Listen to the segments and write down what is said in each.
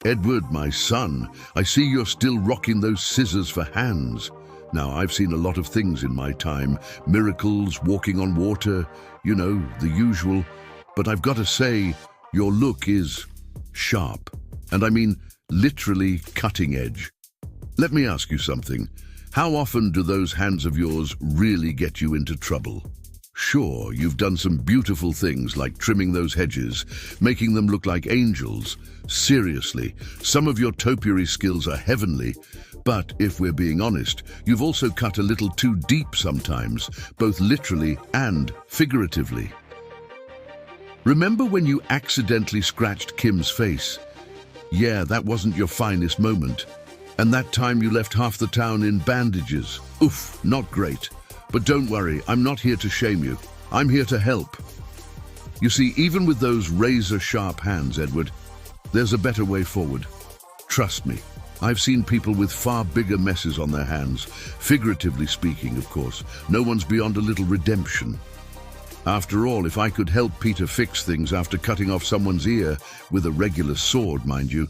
Edward, my son, I see you're still rocking those scissors for hands. Now, I've seen a lot of things in my time, miracles, walking on water, you know, the usual. But I've got to say, your look is sharp. And I mean, literally cutting edge. Let me ask you something. How often do those hands of yours really get you into trouble? Sure, you've done some beautiful things like trimming those hedges, making them look like angels. Seriously, some of your topiary skills are heavenly, but if we're being honest, you've also cut a little too deep sometimes, both literally and figuratively. Remember when you accidentally scratched Kim's face? Yeah, that wasn't your finest moment. And that time you left half the town in bandages. Oof, not great. But don't worry, I'm not here to shame you. I'm here to help. You see, even with those razor-sharp hands, Edward, there's a better way forward. Trust me, I've seen people with far bigger messes on their hands. Figuratively speaking, of course. No one's beyond a little redemption. After all, if I could help Peter fix things after cutting off someone's ear, with a regular sword, mind you,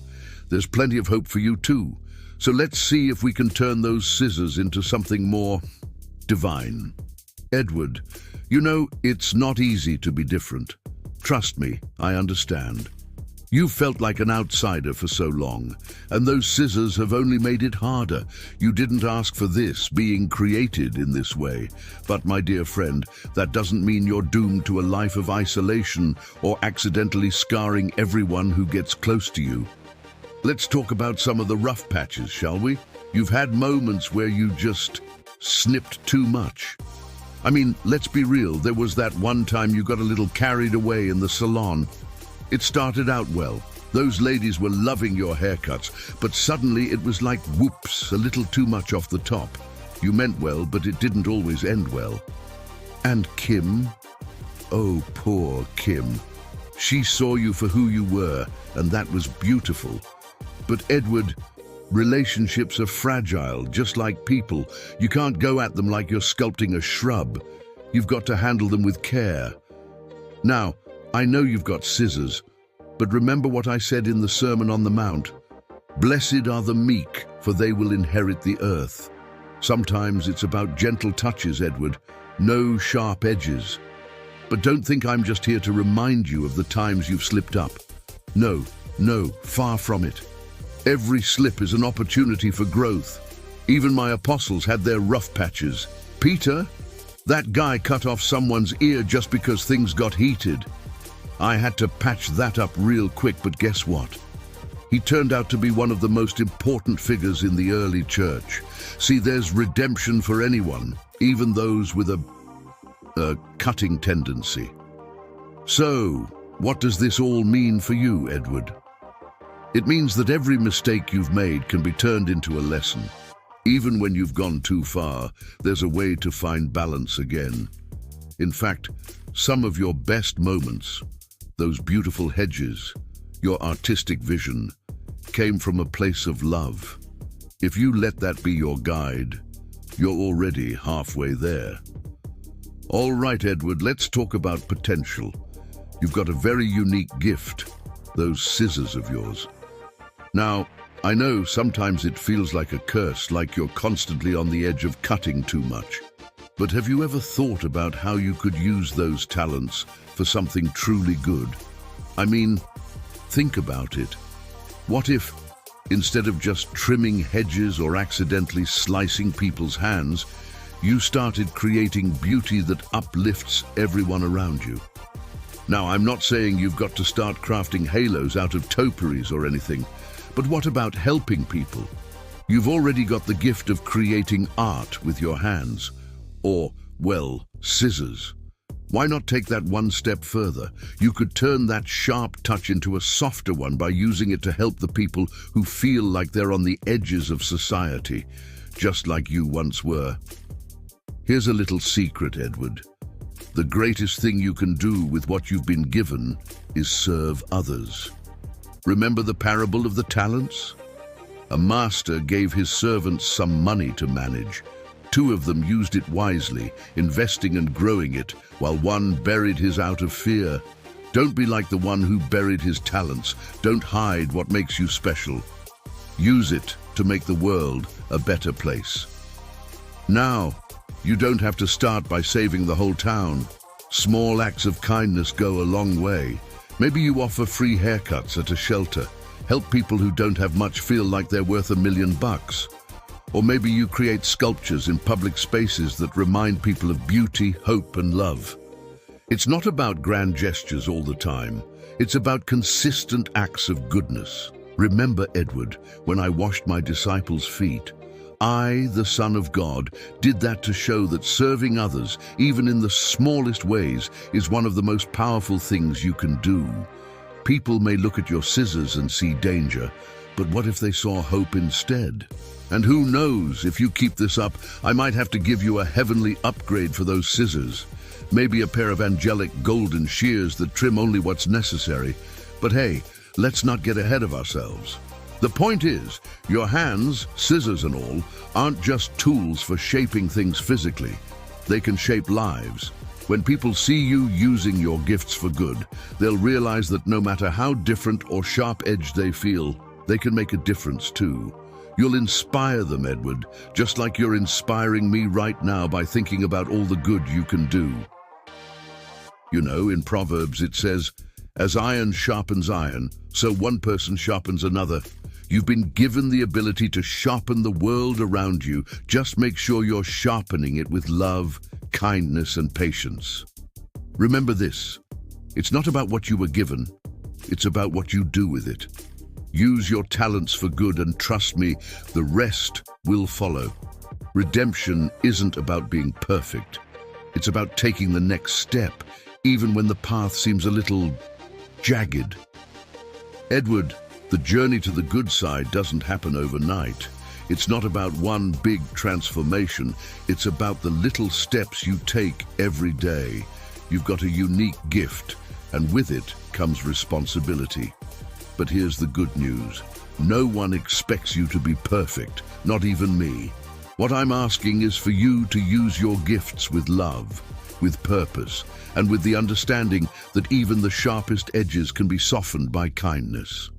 there's plenty of hope for you too. So let's see if we can turn those scissors into something more divine. Edward, you know, it's not easy to be different. Trust me, I understand. You've felt like an outsider for so long, and those scissors have only made it harder. You didn't ask for this, being created in this way. But my dear friend, that doesn't mean you're doomed to a life of isolation or accidentally scarring everyone who gets close to you. Let's talk about some of the rough patches, shall we? You've had moments where you just snipped too much. I mean, let's be real, there was that one time you got a little carried away in the salon. It started out well. Those ladies were loving your haircuts, but suddenly it was like whoops, a little too much off the top. You meant well, but it didn't always end well. And Kim? Oh, poor Kim. She saw you for who you were, and that was beautiful. But Edward, relationships are fragile, just like people. You can't go at them like you're sculpting a shrub. You've got to handle them with care. Now, I know you've got scissors, but remember what I said in the Sermon on the Mount. Blessed are the meek, for they will inherit the earth. Sometimes it's about gentle touches, Edward, no sharp edges. But don't think I'm just here to remind you of the times you've slipped up. No, far from it. Every slip is an opportunity for growth. Even my apostles had their rough patches. Peter, that guy cut off someone's ear just because things got heated. I had to patch that up real quick, but guess what? He turned out to be one of the most important figures in the early church. See, there's redemption for anyone, even those with a cutting tendency. So, what does this all mean for you, Edward? It means that every mistake you've made can be turned into a lesson. Even when you've gone too far, there's a way to find balance again. In fact, some of your best moments, those beautiful hedges, your artistic vision, came from a place of love. If you let that be your guide, you're already halfway there. All right, Edward, let's talk about potential. You've got a very unique gift, those scissors of yours. Now, I know sometimes it feels like a curse, like you're constantly on the edge of cutting too much. But have you ever thought about how you could use those talents for something truly good? I mean, think about it. What if, instead of just trimming hedges or accidentally slicing people's hands, you started creating beauty that uplifts everyone around you? Now, I'm not saying you've got to start crafting halos out of topiaries or anything, but what about helping people? You've already got the gift of creating art with your hands, or, well, scissors. Why not take that one step further? You could turn that sharp touch into a softer one by using it to help the people who feel like they're on the edges of society, just like you once were. Here's a little secret, Edward. The greatest thing you can do with what you've been given is serve others. Remember the parable of the talents? A master gave his servants some money to manage. 2 of them used it wisely, investing and growing it, while one buried his out of fear. Don't be like the one who buried his talents. Don't hide what makes you special. Use it to make the world a better place. Now, you don't have to start by saving the whole town. Small acts of kindness go a long way. Maybe you offer free haircuts at a shelter. Help people who don't have much feel like they're worth $1 million. Or maybe you create sculptures in public spaces that remind people of beauty, hope, and love. It's not about grand gestures all the time. It's about consistent acts of goodness. Remember, Edward, when I washed my disciples' feet, I, the Son of God, did that to show that serving others, even in the smallest ways, is one of the most powerful things you can do. People may look at your scissors and see danger, but what if they saw hope instead? And who knows, if you keep this up, I might have to give you a heavenly upgrade for those scissors. Maybe a pair of angelic golden shears that trim only what's necessary. But hey, let's not get ahead of ourselves. The point is, your hands, scissors and all, aren't just tools for shaping things physically. They can shape lives. When people see you using your gifts for good, they'll realize that no matter how different or sharp-edged they feel, they can make a difference too. You'll inspire them, Edward, just like you're inspiring me right now by thinking about all the good you can do. You know, in Proverbs it says, "As iron sharpens iron, so one person sharpens another." You've been given the ability to sharpen the world around you. Just make sure you're sharpening it with love, kindness, and patience. Remember this, it's not about what you were given, it's about what you do with it. Use your talents for good and trust me, the rest will follow. Redemption isn't about being perfect. It's about taking the next step, even when the path seems a little jagged. Edward, the journey to the good side doesn't happen overnight. It's not about one big transformation. It's about the little steps you take every day. You've got a unique gift, and with it comes responsibility. But here's the good news. No one expects you to be perfect, not even me. What I'm asking is for you to use your gifts with love, with purpose, and with the understanding that even the sharpest edges can be softened by kindness.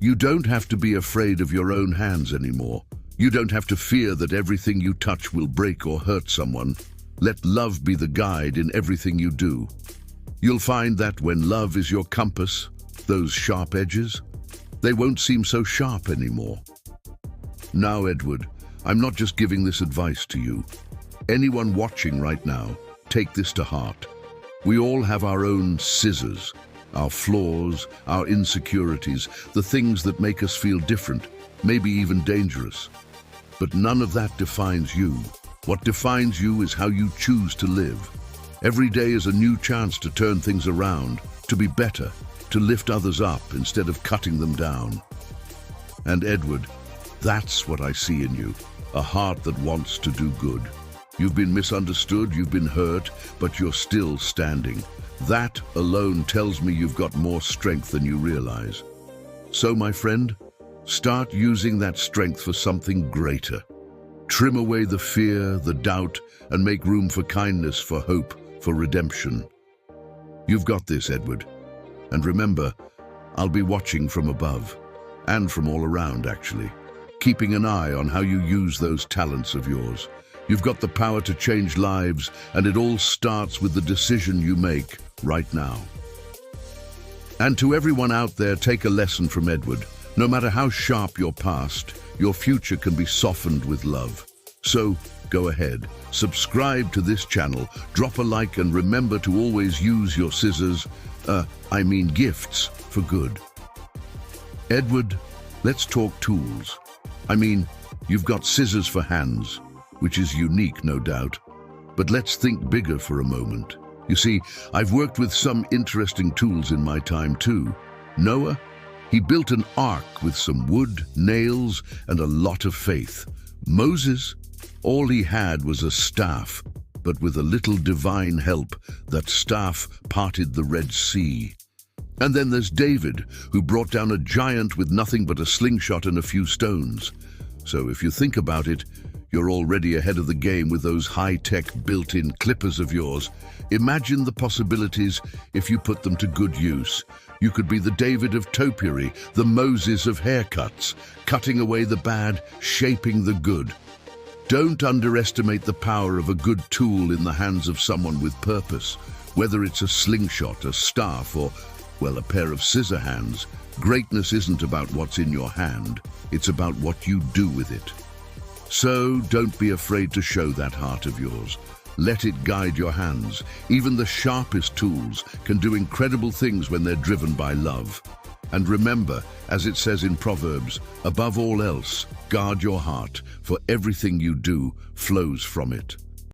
You don't have to be afraid of your own hands anymore. You don't have to fear that everything you touch will break or hurt someone. Let love be the guide in everything you do. You'll find that when love is your compass, those sharp edges, they won't seem so sharp anymore. Now, Edward, I'm not just giving this advice to you. Anyone watching right now, take this to heart. We all have our own scissors, our flaws, our insecurities, the things that make us feel different, maybe even dangerous. But none of that defines you. What defines you is how you choose to live. Every day is a new chance to turn things around, to be better, to lift others up instead of cutting them down. And Edward, that's what I see in you, a heart that wants to do good. You've been misunderstood, you've been hurt, but you're still standing. That alone tells me you've got more strength than you realize. So, my friend, start using that strength for something greater. Trim away the fear, the doubt, and make room for kindness, for hope, for redemption. You've got this, Edward. And remember, I'll be watching from above, and from all around, actually, keeping an eye on how you use those talents of yours. You've got the power to change lives, and it all starts with the decision you make right now. And to everyone out there, take a lesson from Edward. No matter how sharp your past, your future can be softened with love. So, go ahead, subscribe to this channel, drop a like, and remember to always use your scissors, gifts, for good. Edward, let's talk tools. You've got scissors for hands, which is unique, no doubt. But let's think bigger for a moment. You see, I've worked with some interesting tools in my time too. Noah, he built an ark with some wood, nails, and a lot of faith. Moses, all he had was a staff, but with a little divine help, that staff parted the Red Sea. And then there's David, who brought down a giant with nothing but a slingshot and a few stones. So if you think about it, You're already ahead of the game with those high-tech built-in clippers of yours. Imagine the possibilities if you put them to good use. You could be the David of topiary, the Moses of haircuts, cutting away the bad, shaping the good. Don't underestimate the power of a good tool in the hands of someone with purpose. Whether it's a slingshot, a staff, or, well, a pair of scissor hands, greatness isn't about what's in your hand. It's about what you do with it. So don't be afraid to show that heart of yours. Let it guide your hands. Even the sharpest tools can do incredible things when they're driven by love. And remember, as it says in Proverbs, above all else, guard your heart, for everything you do flows from it.